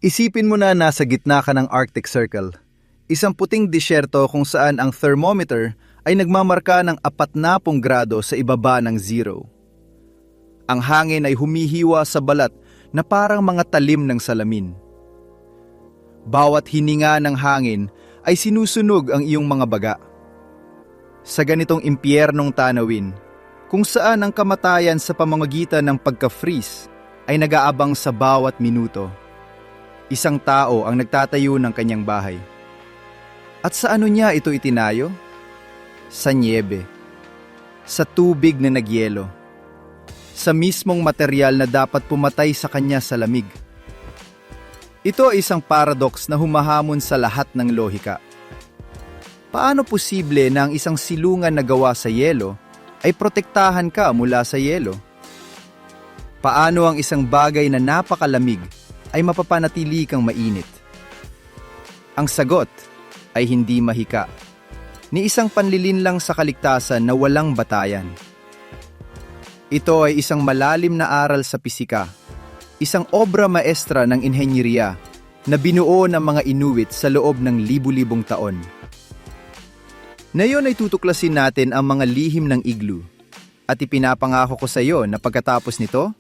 Isipin mo na nasa gitna ka ng Arctic Circle. Isang puting disyerto kung saan ang thermometer ay nagmamarka ng 40 grado sa ibaba ng zero. Ang hangin ay humihiwa sa balat na parang mga talim ng salamin. Bawat hininga ng hangin ay sinusunog ang iyong mga baga. Sa ganitong impyernong tanawin, kung saan ang kamatayan sa pamamagitan ng pagka-freeze ay nag-aabang sa bawat minuto, isang tao ang nagtatayo ng kanyang bahay. At sa ano niya ito itinayo? Sa nyebe, sa tubig na nagyelo, sa mismong material na dapat pumatay sa kanya sa lamig. Ito ay isang paradox na humahamon sa lahat ng lohika. Paano posible na ang isang silungan na gawa sa yelo ay protektahan ka mula sa yelo? Paano ang isang bagay na napakalamig ay mapapanatili kang mainit? Ang sagot ay hindi mahika, ni isang panlilinlang sa kaligtasan na walang batayan. Ito ay isang malalim na aral sa pisika, isang obra maestra ng inhenyeriya na binuo ng mga Inuit sa loob ng libu-libong taon. Ngayon ay tutuklasin natin ang mga lihim ng igloo, at ipinapangako ko sa iyo na pagkatapos nito,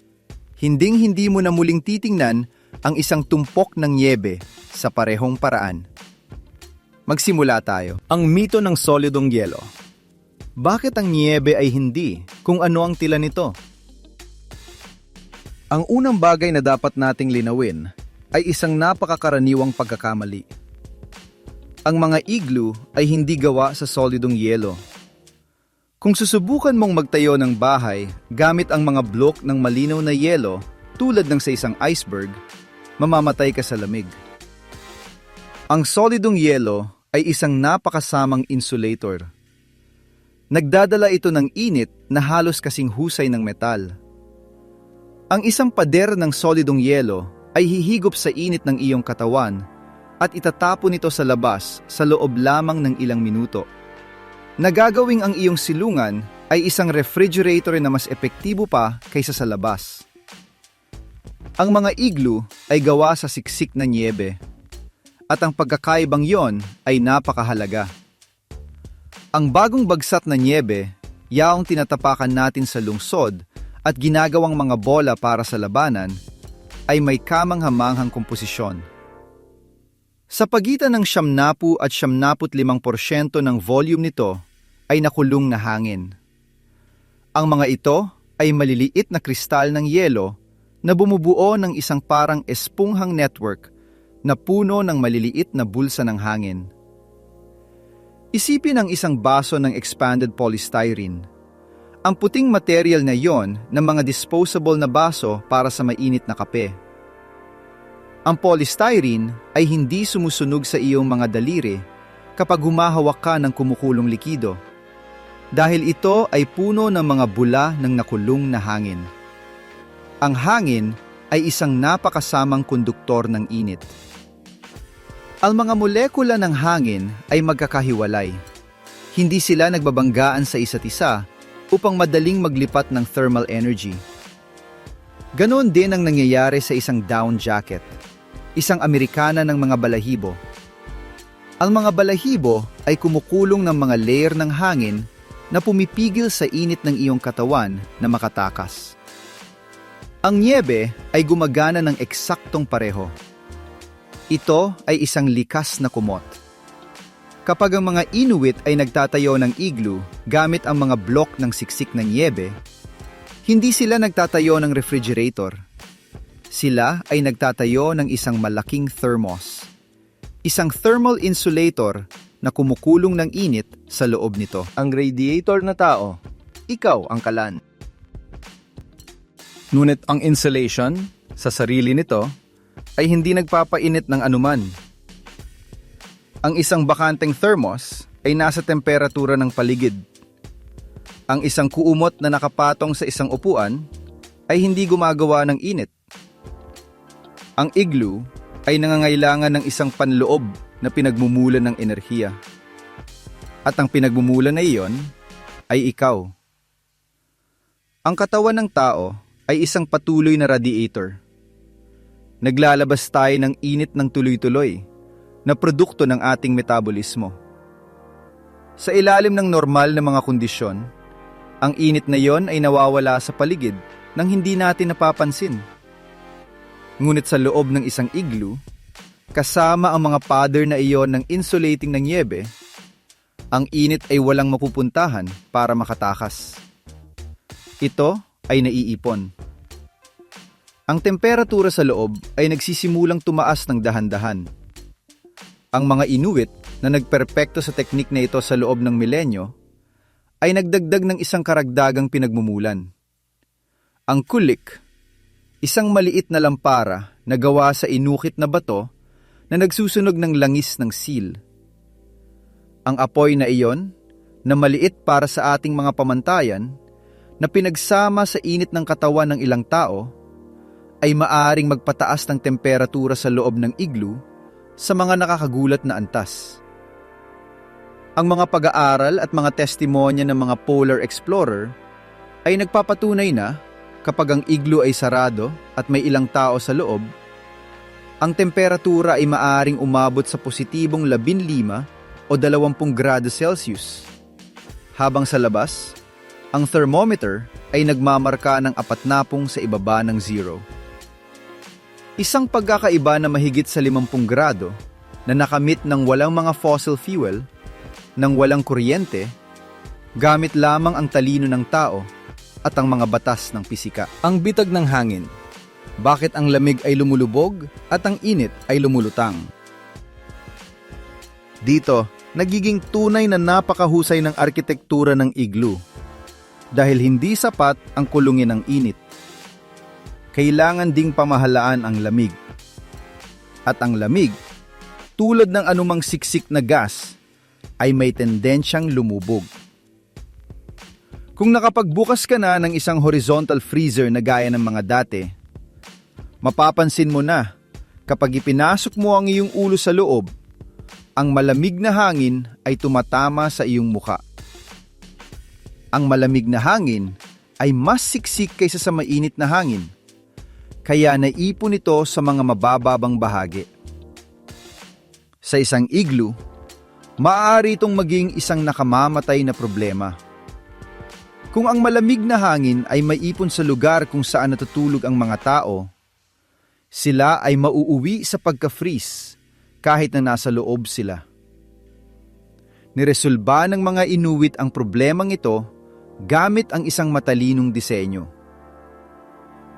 hinding-hindi mo na muling titingnan ang isang tumpok ng nyebe sa parehong paraan. Magsimula tayo. Ang mito ng solidong yelo. Bakit ang nyebe ay hindi kung ano ang tila nito? Ang unang bagay na dapat nating linawin ay isang napakakaraniwang pagkakamali. Ang mga igloo ay hindi gawa sa solidong yelo. Kung susubukan mong magtayo ng bahay gamit ang mga blok ng malinaw na yelo tulad ng sa isang iceberg, mamamatay ka sa lamig. Ang solidong yelo ay isang napakasamang insulator. Nagdadala ito ng init na halos kasing husay ng metal. Ang isang pader ng solidong yelo ay hihigop sa init ng iyong katawan at itatapon ito sa labas sa loob lamang ng ilang minuto. Nagagawing ang iyong silungan ay isang refrigerator na mas epektibo pa kaysa sa labas. Ang mga igloo ay gawa sa siksik na nyebe, at ang pagkakaibang yon ay napakahalaga. Ang bagong bagsat na nyebe, yaong tinatapakan natin sa lungsod at ginagawang mga bola para sa labanan, ay may kamanghamanghang komposisyon. Sa pagitan ng 70 at 75% ng volume nito ay nakulong na hangin. Ang mga ito ay maliliit na kristal ng yelo na bumubuo ng isang parang espunghang network na puno ng maliliit na bulsa ng hangin. Isipin ang isang baso ng expanded polystyrene. Ang puting material na yon ng mga disposable na baso para sa mainit na kape. Ang polystyrene ay hindi sumusunog sa iyong mga daliri kapag humahawak ka ng kumukulong likido, dahil ito ay puno ng mga bula ng nakulong na hangin. Ang hangin ay isang napakasamang konduktor ng init. Ang mga molekula ng hangin ay magkakahiwalay. Hindi sila nagbabanggaan sa isa't isa upang madaling maglipat ng thermal energy. Ganon din ang nangyayari sa isang down jacket, isang Amerikana ng mga balahibo. Ang mga balahibo ay kumukulong ng mga layer ng hangin na pumipigil sa init ng iyong katawan na makatakas. Ang nyebe ay gumagana ng eksaktong pareho. Ito ay isang likas na kumot. Kapag ang mga Inuit ay nagtatayo ng igloo gamit ang mga blok ng siksik ng nyebe, hindi sila nagtatayo ng refrigerator. Sila ay nagtatayo ng isang malaking thermos. Isang thermal insulator na kumukulong ng init sa loob nito. Ang radiator na tao, ikaw ang kalan. Ngunit ang insulation sa sarili nito ay hindi nagpapainit ng anuman. Ang isang bakanteng thermos ay nasa temperatura ng paligid. Ang isang kuumot na nakapatong sa isang upuan ay hindi gumagawa ng init. Ang igloo ay nangangailangan ng isang panloob na pinagmumulan ng enerhiya. At ang pinagmumulan na iyon ay ikaw. Ang katawan ng tao ay isang patuloy na radiator. naglalabas tayo ng init ng tuloy-tuloy na produkto ng ating metabolismo. Sa ilalim ng normal na mga kondisyon, ang init na yon ay nawawala sa paligid nang hindi natin napapansin. Ngunit sa loob ng isang igloo, kasama ang mga powder na iyon ng insulating na niyebe, ang init ay walang mapupuntahan para makatakas. Ito ay naiipon. Ang temperatura sa loob ay nagsisimulang tumaas ng dahan-dahan. Ang mga Inuit na nagperpekto sa teknik na ito sa loob ng milenyo ay nagdagdag ng isang karagdagang pinagmumulan. Ang kulik, isang maliit na lampara na gawa sa inukit na bato na nagsusunog ng langis ng seal. Ang apoy na iyon, na maliit para sa ating mga pamantayan, na pinagsama sa init ng katawan ng ilang tao, ay maaring magpataas ng temperatura sa loob ng igloo sa mga nakakagulat na antas. Ang mga pag-aaral at mga testimonya ng mga polar explorer ay nagpapatunay na kapag ang igloo ay sarado at may ilang tao sa loob, ang temperatura ay maaring umabot sa positibong 15 o 20 grado Celsius. Habang sa labas, ang thermometer ay nagmamarka ng 40 sa ibaba ng zero. Isang pagkakaiba na mahigit sa 50 grado na nakamit ng walang mga fossil fuel, ng walang kuryente, gamit lamang ang talino ng tao at ang mga batas ng pisika. Ang bitag ng hangin. Bakit ang lamig ay lumulubog at ang init ay lumulutang? Dito, nagiging tunay na napakahusay ng arkitektura ng igloo. Dahil hindi sapat ang kulungin ng init. Kailangan ding pamahalaan ang lamig. At ang lamig, tulad ng anumang siksik na gas, ay may tendensyang lumubog. Kung nakapagbukas ka na ng isang horizontal freezer na gaya ng mga dati, mapapansin mo na kapag ipinasok mo ang iyong ulo sa loob, ang malamig na hangin ay tumatama sa iyong muka. Ang malamig na hangin ay mas siksik kaysa sa mainit na hangin, kaya naipon ito sa mga mabababang bahagi. Sa isang igloo, maaari itong maging isang nakamamatay na problema. Kung ang malamig na hangin ay maipon sa lugar kung saan natutulog ang mga tao, sila ay mauuwi sa pagka-freeze kahit na nasa loob sila. Niresolba ng mga Inuit ang problemang ito gamit ang isang matalinong disenyo.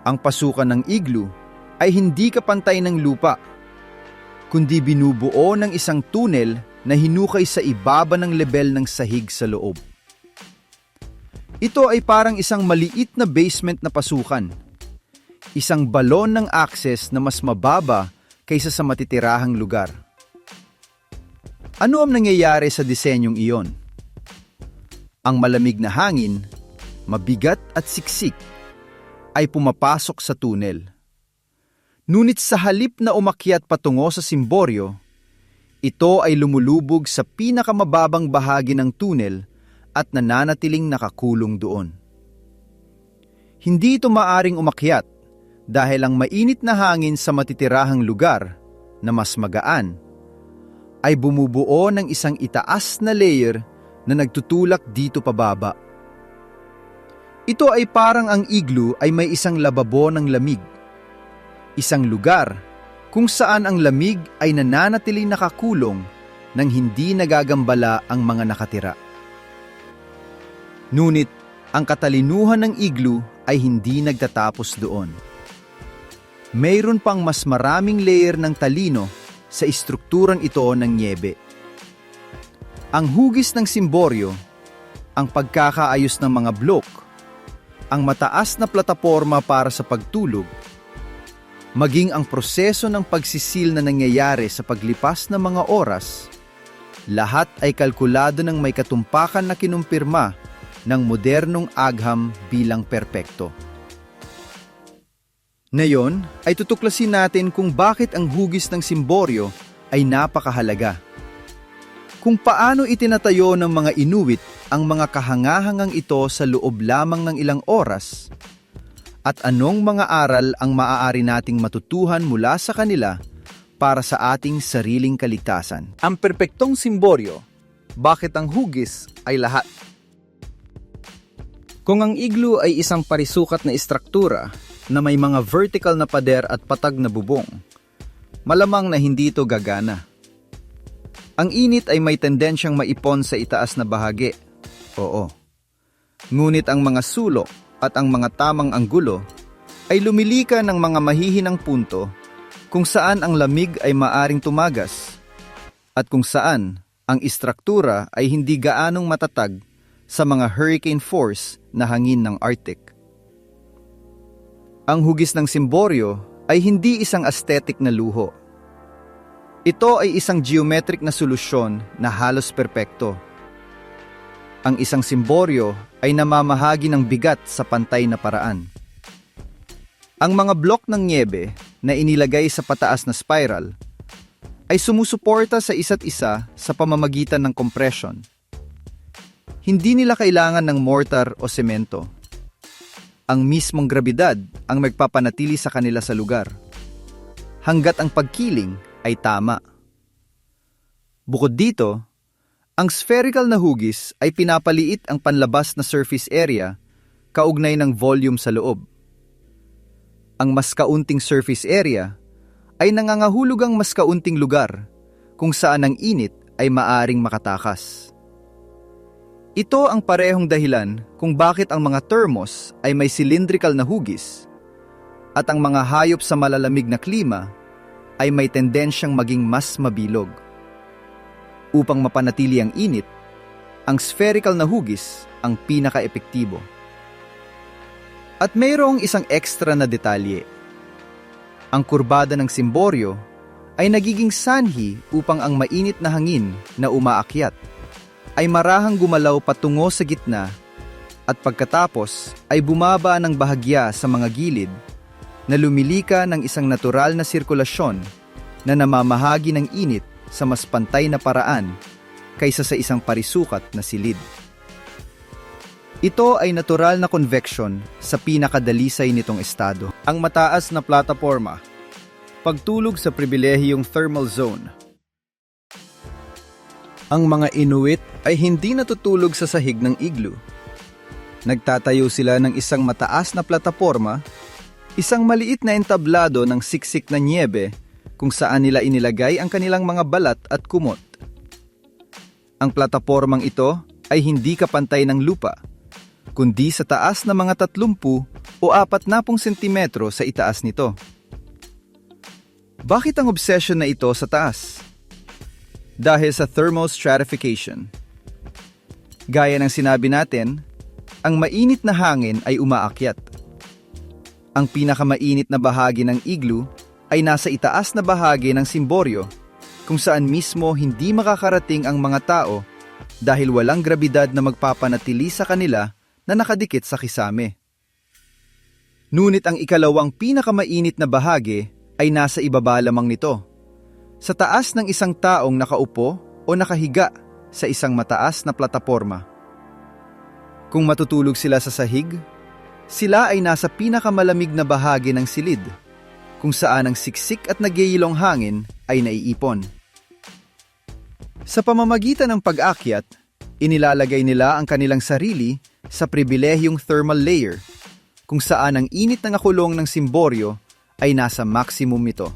Ang pasukan ng igloo ay hindi kapantay ng lupa, kundi binubuo ng isang tunnel na hinukay sa ibaba ng lebel ng sahig sa loob. Ito ay parang isang maliit na basement na pasukan, isang balon ng access na mas mababa kaysa sa matitirahang lugar. Ano ang nangyayari sa disenyong iyon? Ang malamig na hangin, mabigat at siksik, ay pumapasok sa tunnel. Ngunit sa halip na umakyat patungo sa simboryo, ito ay lumulubog sa pinakamababang bahagi ng tunnel at nananatiling nakakulong doon. Hindi ito maaring umakyat dahil ang mainit na hangin sa matitirahang lugar na mas magaan ay bumubuo ng isang itaas na layer na nagtutulak dito pababa. Ito ay parang ang igloo ay may isang lababo ng lamig. Isang lugar kung saan ang lamig ay nananatiling nakakulong nang hindi nagagambala ang mga nakatira. Ngunit ang katalinuhan ng igloo ay hindi nagtatapos doon. Mayroon pang mas maraming layer ng talino sa istrukturang ito ng niyebe. Ang hugis ng simboryo, ang pagkakaayos ng mga blok, ang mataas na plataporma para sa pagtulog, maging ang proseso ng pagsisil na nangyayari sa paglipas ng mga oras, lahat ay kalkulado ng may katumpakan na kinumpirma ng modernong agham bilang perpekto. Ngayon ay tutuklasin natin kung bakit ang hugis ng simboryo ay napakahalaga. Kung paano itinatayo ng mga Inuit ang mga kahangahangang ito sa loob lamang ng ilang oras, At anong mga aral ang maaari nating matutuhan mula sa kanila para sa ating sariling kaligtasan? Ang perpektong simboryo, bakit ang hugis ay lahat? Kung ang igloo ay isang parisukat na istruktura na may mga vertical na pader at patag na bubong, malamang na hindi ito gagana. Ang init ay may tendensyang maipon sa itaas na bahagi. Oo. Ngunit ang mga sulok at ang mga tamang anggulo ay lumilika ng mga mahihinang punto kung saan ang lamig ay maaring tumagas at kung saan ang istruktura ay hindi gaanong matatag sa mga hurricane force na hangin ng Arctic. Ang hugis ng simboryo ay hindi isang aesthetic na luho. Ito ay isang geometric na solusyon na halos perpekto. Ang isang simboryo ay namamahagi ng bigat sa pantay na paraan. Ang mga blok ng nyebe na inilagay sa pataas na spiral ay sumusuporta sa isa't isa sa pamamagitan ng compression. Hindi nila kailangan ng mortar o semento. Ang mismong grabidad ang magpapanatili sa kanila sa lugar, hanggat ang pagkiling ay tama. Bukod dito, ang spherical na hugis ay pinapaliit ang panlabas na surface area kaugnay ng volume sa loob. Ang mas kaunting surface area ay nangangahulugang mas kaunting lugar kung saan ang init ay maaring makatakas. Ito ang parehong dahilan kung bakit ang mga thermos ay may cylindrical na hugis at ang mga hayop sa malalamig na klima ay may tendensyang maging mas mabilog. Upang mapanatili ang init, ang spherical na hugis ang pinaka-epektibo. At mayroong isang extra na detalye. Ang kurbada ng simboryo ay nagiging sanhi upang ang mainit na hangin na umaakyat ay marahang gumalaw patungo sa gitna at pagkatapos ay bumaba ng bahagya sa mga gilid na lumilika ng isang natural na sirkulasyon na namamahagi ng init sa mas pantay na paraan kaysa sa isang parisukat na silid. Ito ay natural na convection sa pinakadalisay nitong estado. Ang mataas na plataporma, pagtulog sa pribilehiyong thermal zone. Ang mga Inuit ay hindi natutulog sa sahig ng igloo. Nagtatayo sila ng isang mataas na plataporma, isang maliit na entablado ng siksik na nyebe kung saan nila inilagay ang kanilang mga balat at kumot. Ang platapormang ito ay hindi kapantay ng lupa, kundi sa taas na mga 30 o 40 sentimetro sa itaas nito. Bakit ang obsession na ito sa taas? Dahil sa thermostratification. Gaya ng sinabi natin, ang mainit na hangin ay umaakyat. Ang pinakamainit na bahagi ng igloo ay nasa itaas na bahagi ng simboryo kung saan mismo hindi makakarating ang mga tao dahil walang grabidad na magpapanatili sa kanila na nakadikit sa kisame. Ngunit ang ikalawang pinakamainit na bahagi ay nasa ibaba lamang nito, sa taas ng isang taong nakaupo o nakahiga sa isang mataas na plataporma. Kung matutulog sila sa sahig, sila ay nasa pinakamalamig na bahagi ng silid, kung saan ang siksik at nagyayilong hangin ay naiipon. Sa pamamagitan ng pag-akyat, inilalagay nila ang kanilang sarili sa pribilehiyong thermal layer, kung saan ang init na nakulong ng simboryo ay nasa maximum nito.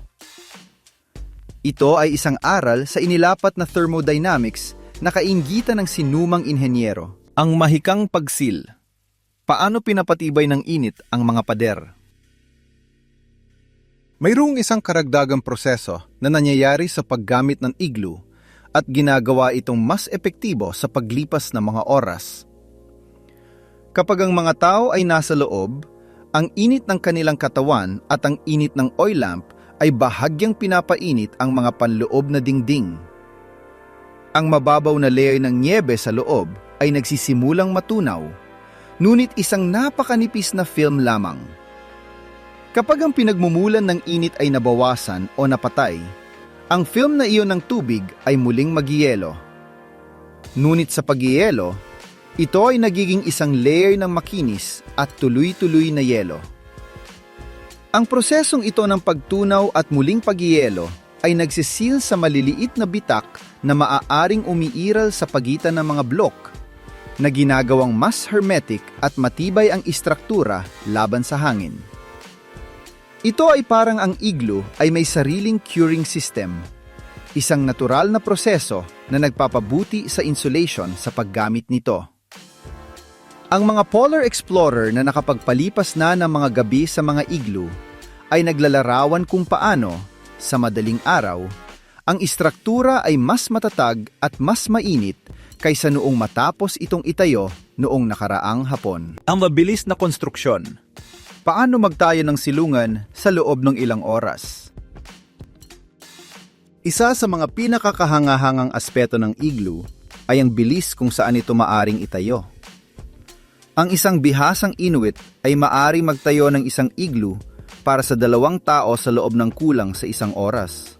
Ito ay isang aral sa inilapat na thermodynamics na kainggitan ng sinumang inhenyero. Ang mahikang pagsil. Paano pinapatibay ng init ang mga pader? Mayroong isang karagdagang proseso na nangyayari sa paggamit ng igloo at ginagawa itong mas epektibo sa paglipas ng mga oras. Kapag ang mga tao ay nasa loob, ang init ng kanilang katawan at ang init ng oil lamp ay bahagyang pinapainit ang mga panloob na dingding. Ang mababaw na layer ng nyebe sa loob ay nagsisimulang matunaw, ngunit isang napakanipis na film lamang. Kapag ang pinagmumulan ng init ay nabawasan o napatay, ang film na iyon ng tubig ay muling magyelo. Ngunit sa pagyelo, ito ay nagiging isang layer ng makinis at tuloy-tuloy na yelo. Ang prosesong ito ng pagtunaw at muling pagyelo ay nagsisil sa maliliit na bitak na maaaring umiiral sa pagitan ng mga blok na ginagawang mas hermetic at matibay ang istruktura laban sa hangin. Ito ay parang ang igloo ay may sariling curing system, isang natural na proseso na nagpapabuti sa insulation sa paggamit nito. Ang mga polar explorer na nakapagpalipas na ng mga gabi sa mga igloo ay naglalarawan kung paano, sa madaling araw, ang istruktura ay mas matatag at mas mainit kaysa noong matapos itong itayo noong nakaraang hapon. Ang mabilis na konstruksyon. Paano magtayo ng silungan sa loob ng ilang oras? Isa sa mga pinakakahangahangang aspeto ng igloo ay ang bilis kung saan ito maaring itayo. Ang isang bihasang Inuit ay maaring magtayo ng isang igloo para sa 2 tao sa loob ng kulang sa 1 oras.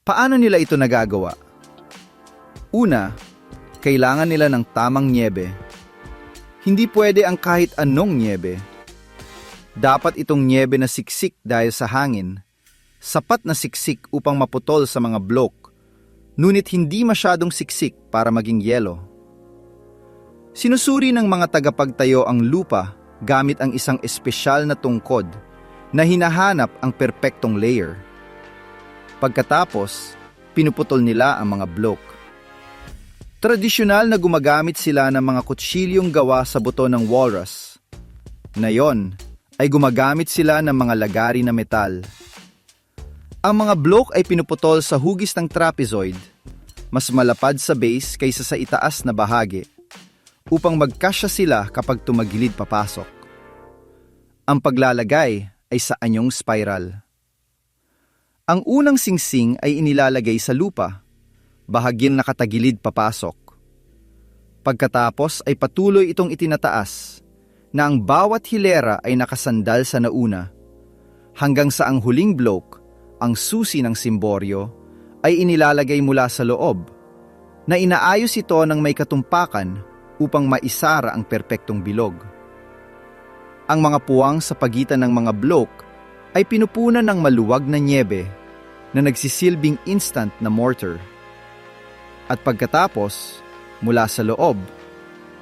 Paano nila ito nagagawa? Una, kailangan nila ng tamang nyebe. Hindi pwede ang kahit anong nyebe. Dapat itong nyebe na siksik dahil sa hangin, sapat na siksik upang maputol sa mga blok, ngunit hindi masyadong siksik para maging yelo. Sinusuri ng mga tagapagtayo ang lupa gamit ang isang espesyal na tungkod na hinahanap ang perpektong layer. Pagkatapos, pinuputol nila ang mga blok. Tradisyonal na gumagamit sila ng mga kutsilyong gawa sa buto ng walrus. Ngayon, ay gumagamit sila ng mga lagari na metal. Ang mga blok ay pinuputol sa hugis ng trapezoid, mas malapad sa base kaysa sa itaas na bahagi, upang magkasya sila kapag tumagilid papasok. Ang paglalagay ay sa anyong spiral. Ang unang singsing ay inilalagay sa lupa, bahagyang nakatagilid papasok. Pagkatapos ay patuloy itong itinataas, na ang bawat hilera ay nakasandal sa nauna, hanggang sa ang huling bloke, ang susi ng simboryo, ay inilalagay mula sa loob, na inaayos ito ng may katumpakan upang maisara ang perpektong bilog. Ang mga puwang sa pagitan ng mga bloke ay pinupunan ng maluwag na nyebe na nagsisilbing instant na mortar. At pagkatapos, mula sa loob,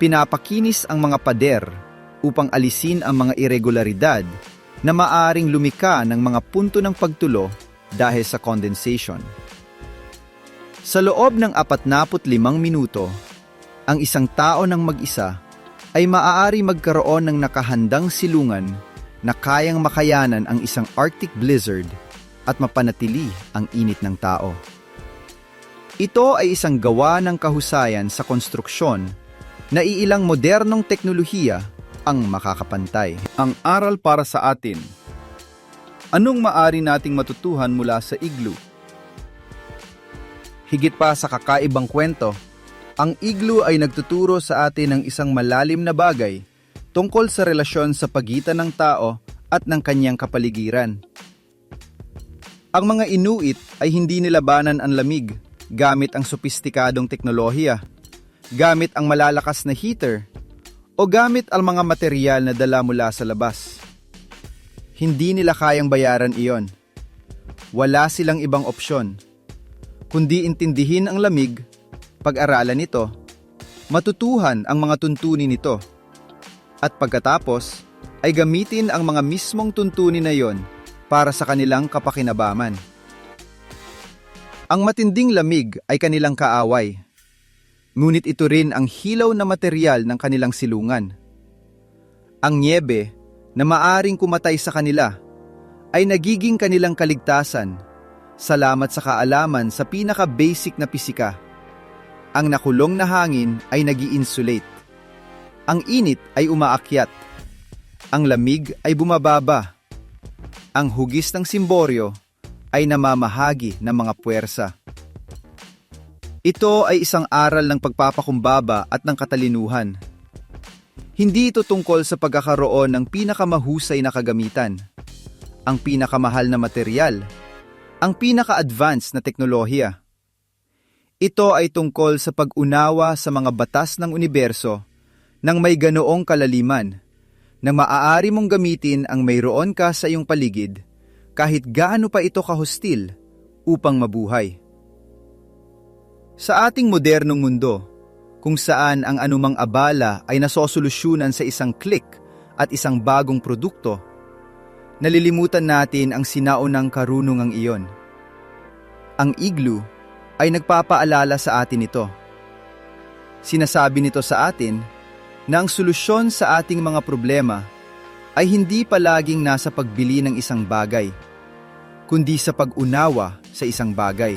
pinapakinis ang mga pader upang alisin ang mga irregularidad na maaring lumika ng mga punto ng pagtulo dahil sa condensation. Sa loob ng 45 minuto, ang isang tao ng mag-isa ay maaari magkaroon ng nakahandang silungan na kayang makayanan ang isang Arctic blizzard at mapanatili ang init ng tao. Ito ay isang gawa ng kahusayan sa konstruksyon na iilang modernong teknolohiya ang makakapantay. Ang aral para sa atin. Anong maaari nating matutuhan mula sa igloo? Higit pa sa kakaibang kwento, ang igloo ay nagtuturo sa atin ng isang malalim na bagay tungkol sa relasyon sa pagitan ng tao at ng kanyang kapaligiran. Ang mga Inuit ay hindi nilabanan ang lamig gamit ang sopistikadong teknolohiya, gamit ang malalakas na heater, o gamit ang mga materyal na dala mula sa labas. Hindi nila kayang bayaran iyon. Wala silang ibang opsyon, kundi intindihin ang lamig, pag-aralan ito, matutuhan ang mga tuntunin nito, at pagkatapos ay gamitin ang mga mismong tuntunin na iyon para sa kanilang kapakinabangan. Ang matinding lamig ay kanilang kaaway, ngunit ito rin ang hilaw na materyal ng kanilang silungan. Ang nyebe na maaring kumatay sa kanila ay nagiging kanilang kaligtasan, salamat sa kaalaman sa pinaka-basic na pisika. Ang nakulong na hangin ay nag-i-insulate. Ang init ay umaakyat. Ang lamig ay bumababa. Ang hugis ng simboryo ay namamahagi ng mga puwersa. Ito ay isang aral ng pagpapakumbaba at ng katalinuhan. Hindi ito tungkol sa pagkakaroon ng pinakamahusay na kagamitan, ang pinakamahal na material, ang pinaka-advanced na teknolohiya. Ito ay tungkol sa pag-unawa sa mga batas ng universo nang may ganoong kalaliman na maaari mong gamitin ang mayroon ka sa iyong paligid kahit gaano pa ito kahostil upang mabuhay. Sa ating modernong mundo, kung saan ang anumang abala ay nasosolusyunan sa isang click at isang bagong produkto, nalilimutan natin ang sinaunang karunungang iyon. Ang Igloo ay nagpapaalala sa atin ito. Sinasabi nito sa atin na ang solusyon sa ating mga problema ay hindi palaging nasa pagbili ng isang bagay, kundi sa pag-unawa sa isang bagay.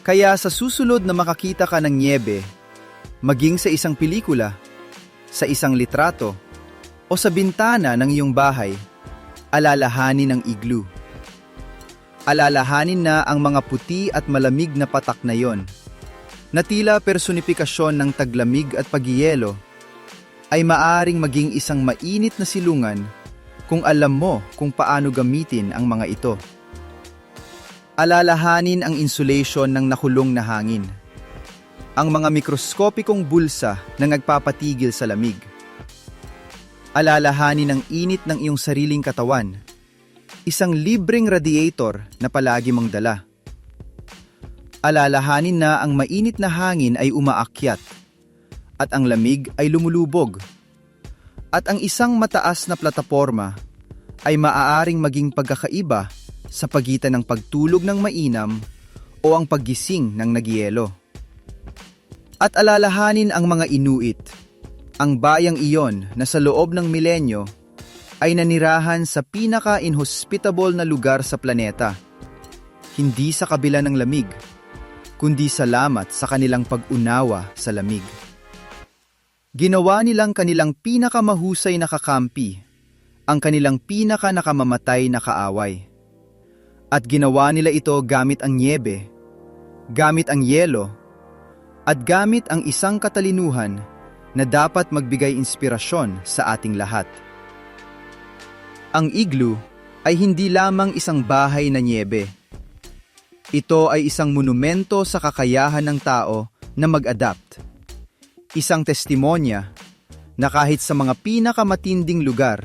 Kaya sa susunod na makakita ka ng nyebe, maging sa isang pelikula, sa isang litrato, o sa bintana ng iyong bahay, alalahanin ang Igloo. Alalahanin na ang mga puti at malamig na patak na yon, na tila personifikasyon ng taglamig at pagyelo, ay maaring maging isang mainit na silungan kung alam mo kung paano gamitin ang mga ito. Alalahanin ang insulation ng nakulong na hangin, ang mga mikroskopikong bulsa na nagpapatigil sa lamig. Alalahanin ang init ng iyong sariling katawan, isang libreng radiator na palagi mong dala. Alalahanin na ang mainit na hangin ay umaakyat at ang lamig ay lumulubog, at ang isang mataas na plataporma ay maaaring maging pagkakaiba sa pagitan ng pagtulog ng mainam o ang paggising ng nagyelo. At alalahanin ang mga Inuit, ang bayang iyon na sa loob ng milenyo ay nanirahan sa pinaka-inhospitable na lugar sa planeta, hindi sa kabila ng lamig, kundi salamat sa kanilang pag-unawa sa lamig. Ginawa nilang kanilang pinakamahusay na kakampi, ang kanilang pinaka-nakamamatay na kaaway. At ginawa nila ito gamit ang nyebe, gamit ang yelo, at gamit ang isang katalinuhan na dapat magbigay inspirasyon sa ating lahat. Ang Igloo ay hindi lamang isang bahay na nyebe. Ito ay isang monumento sa kakayahan ng tao na mag-adapt. Isang testimonya na kahit sa mga pinakamatinding lugar,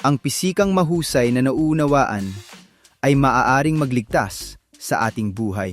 ang pisikang mahusay na nauunawaan ay maaaring magligtas sa ating buhay.